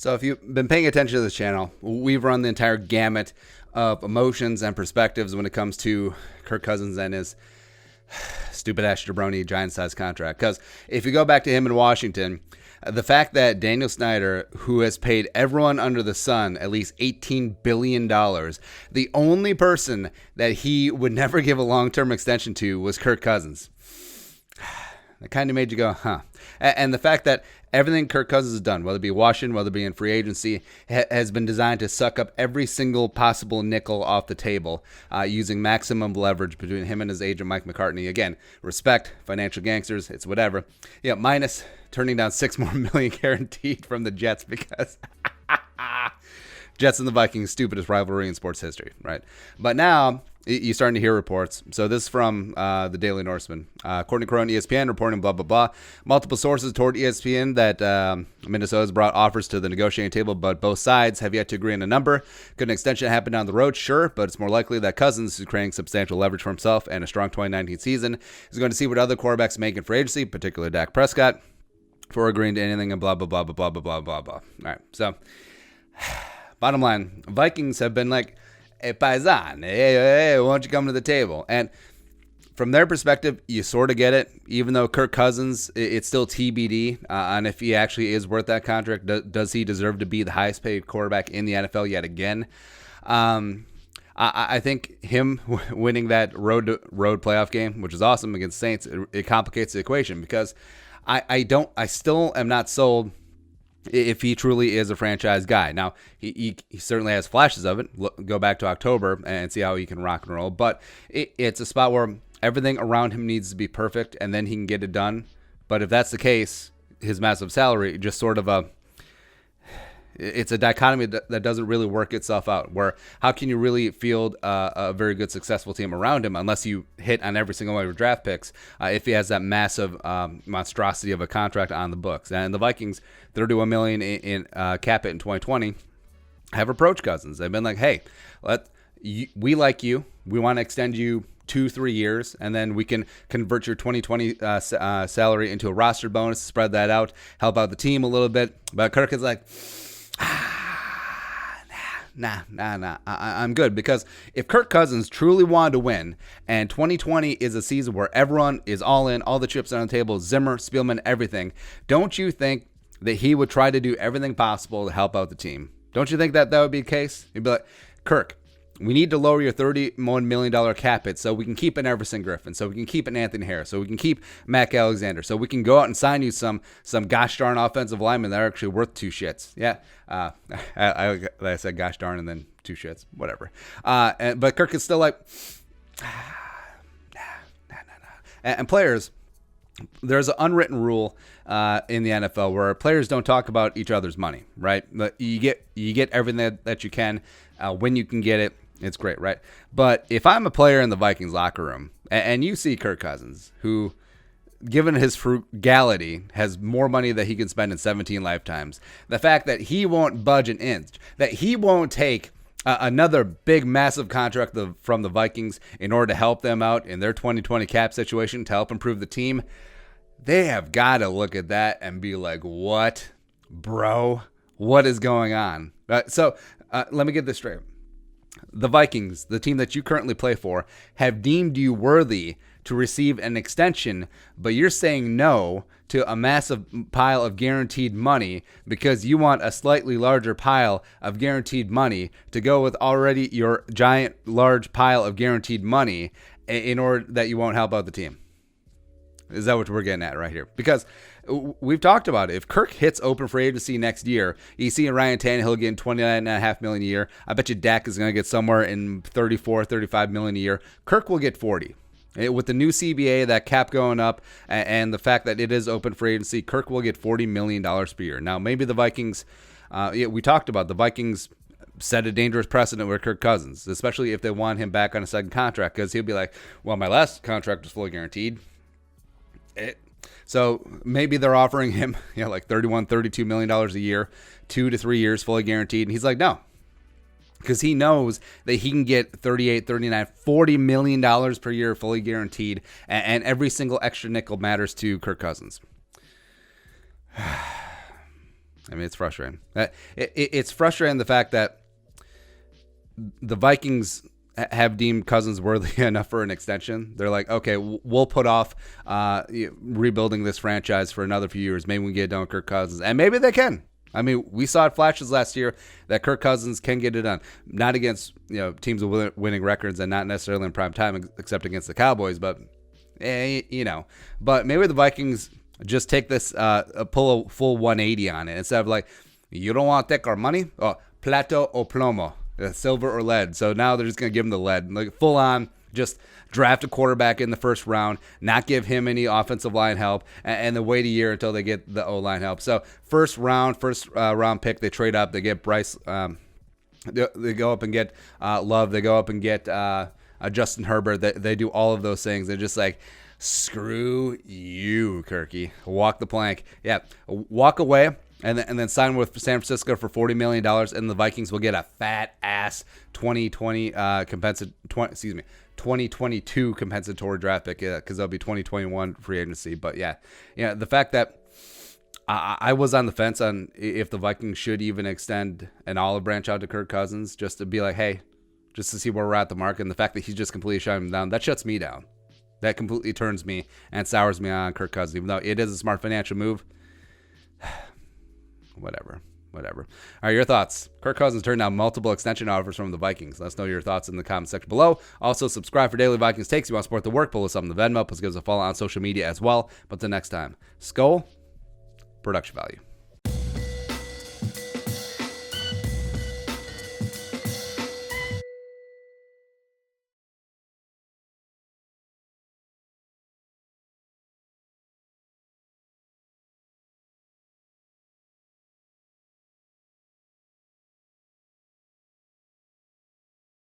So if you've been paying attention to this channel, we've run the entire gamut of emotions and perspectives when it comes to Kirk Cousins and his stupid-ass jabroni giant-sized contract. Because if you go back to him in Washington, the fact that Daniel Snyder, who has paid everyone under the sun at least $18 billion, the only person that he would never give a long-term extension to was Kirk Cousins. That kind of made you go, huh. And the fact that everything Kirk Cousins has done, whether it be Washington, whether it be in free agency, has been designed to suck up every single possible nickel off the table, using maximum leverage between him and his agent, Mike McCartney. Again, respect, financial gangsters, it's whatever. Yeah, minus turning down $6 more guaranteed from the Jets because Jets and the Vikings, stupidest rivalry in sports history, right? But now you're starting to hear reports. So this is from the Daily Norseman. According to Crow and ESPN, reporting blah, blah, blah. Multiple sources toward ESPN that Minnesota's brought offers to the negotiating table, but both sides have yet to agree on a number. Could an extension happen down the road? Sure, but it's more likely that Cousins, who's creating substantial leverage for himself and a strong 2019 season, is going to see what other quarterbacks make in free agency, particularly Dak Prescott, for agreeing to anything and blah, blah, blah, blah, blah, blah, blah, blah, blah. All right, so bottom line, Vikings have been like, hey, paisan, hey, why don't you come to the table? And from their perspective, you sort of get it, even though Kirk Cousins, it's still TBD on if he actually is worth that contract. Does he deserve to be the highest paid quarterback in the NFL yet again? I think him winning that road playoff game, which is awesome against Saints, it complicates the equation because I still am not sold if he truly is a franchise guy. Now, he certainly has flashes of it. Go back to October and see how he can rock and roll. But it's a spot where everything around him needs to be perfect, and then he can get it done. But if that's the case, his massive salary just sort of it's a dichotomy that doesn't really work itself out, where how can you really field a very good, successful team around him unless you hit on every single one of your draft picks if he has that massive monstrosity of a contract on the books. And the Vikings, $31 million in cap it in 2020, have approached Cousins. They've been like, hey, we like you. We want to extend you 2-3 years, and then we can convert your 2020 salary into a roster bonus, spread that out, help out the team a little bit. But Kirk is like, Nah. I'm good, because if Kirk Cousins truly wanted to win, and 2020 is a season where everyone is all in, all the chips are on the table, Zimmer, Spielman, everything, don't you think that he would try to do everything possible to help out the team? Don't you think that would be the case? He'd be like, Kirk, we need to lower your $31 million cap hit so we can keep an Everson Griffin, so we can keep an Anthony Harris, so we can keep Mac Alexander, so we can go out and sign you some gosh darn offensive linemen that are actually worth two shits. Yeah, I said gosh darn and then two shits, whatever. But Kirk is still like, nah. And players, there's an unwritten rule in the NFL where players don't talk about each other's money, right? You get everything that you can when you can get it. It's great, right? But if I'm a player in the Vikings locker room and you see Kirk Cousins, who, given his frugality, has more money that he can spend in 17 lifetimes, the fact that he won't budge an inch, that he won't take another big, massive contract from the Vikings in order to help them out in their 2020 cap situation to help improve the team, they have got to look at that and be like, what, bro? What is going on? So let me get this straight. The Vikings, the team that you currently play for, have deemed you worthy to receive an extension, but you're saying no to a massive pile of guaranteed money because you want a slightly larger pile of guaranteed money to go with already your giant, large pile of guaranteed money in order that you won't help out the team. Is that what we're getting at right here? Because we've talked about it. If Kirk hits open free agency next year, you see Ryan Tannehill getting $29.5 million a year. I bet you Dak is going to get somewhere in $34-35 million a year. Kirk will get $40. With the new CBA, that cap going up, and the fact that it is open free agency, Kirk will get $40 million per year. Now, maybe the Vikings, we talked about the Vikings set a dangerous precedent with Kirk Cousins, especially if they want him back on a second contract, because he'll be like, well, my last contract was fully guaranteed. So maybe they're offering him, like $31-32 million a year, 2 to 3 years fully guaranteed. And he's like, no, because he knows that he can get $38, $39, $40 million per year fully guaranteed. And every single extra nickel matters to Kirk Cousins. I mean, it's frustrating. It's frustrating the fact that the Vikings have deemed Cousins worthy enough for an extension. They're like, okay, we'll put off rebuilding this franchise for another few years. Maybe we can get done with Kirk Cousins. And maybe they can. I mean, we saw it flashes last year that Kirk Cousins can get it done. Not against teams with winning records and not necessarily in prime time, except against the Cowboys. But, But maybe the Vikings just take this, pull a full 180 on it. Instead of like, you don't want to take our money? Oh, plato o plomo, silver or lead. So now they're just going to give him the lead. Like full on, just draft a quarterback in the first round, not give him any offensive line help, and then wait a year until they get the O-line help. So first round pick, they trade up. They get Bryce. They go up and get Love. They go up and get Justin Herbert. They do all of those things. They're just like, screw you, Kirky. Walk the plank. Yeah, walk away and then sign with San Francisco for $40 million, and the Vikings will get a fat ass 2022 compensatory draft pick because there'll be 2021 free agency. But the fact that I was on the fence on if the Vikings should even extend an olive branch out to Kirk Cousins just to be like, hey, just to see where we're at the market, and the fact that he's just completely shutting him down, that shuts me down. That completely turns me and sours me on Kirk Cousins, even though it is a smart financial move. Whatever. All right, your thoughts. Kirk Cousins turned down multiple extension offers from the Vikings. Let us know your thoughts in the comment section below. Also, subscribe for daily Vikings takes. If you want to support the work, pull us up on the Venmo. Plus, give us a follow on social media as well. But until next time, Skol, production value.